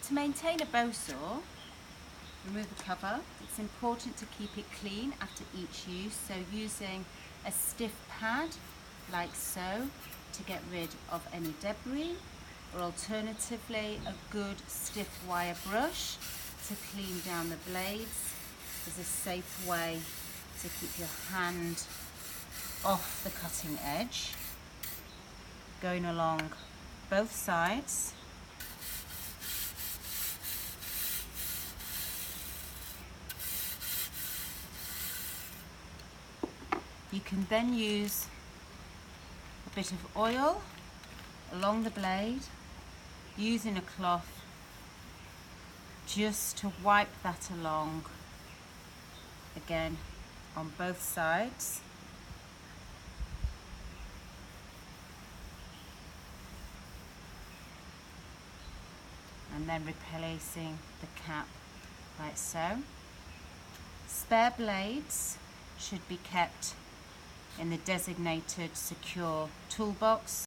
To maintain a bow saw, remove the cover. It's important to keep it clean after each use, so using a stiff pad like so to get rid of any debris, or alternatively a good stiff wire brush to clean down the blades is a safe way to keep your hand off the cutting edge. Going along both sides. You can then use a bit of oil along the blade, using a cloth just to wipe that along again on both sides. And then replacing the cap like so. Spare blades should be kept in the designated secure toolbox.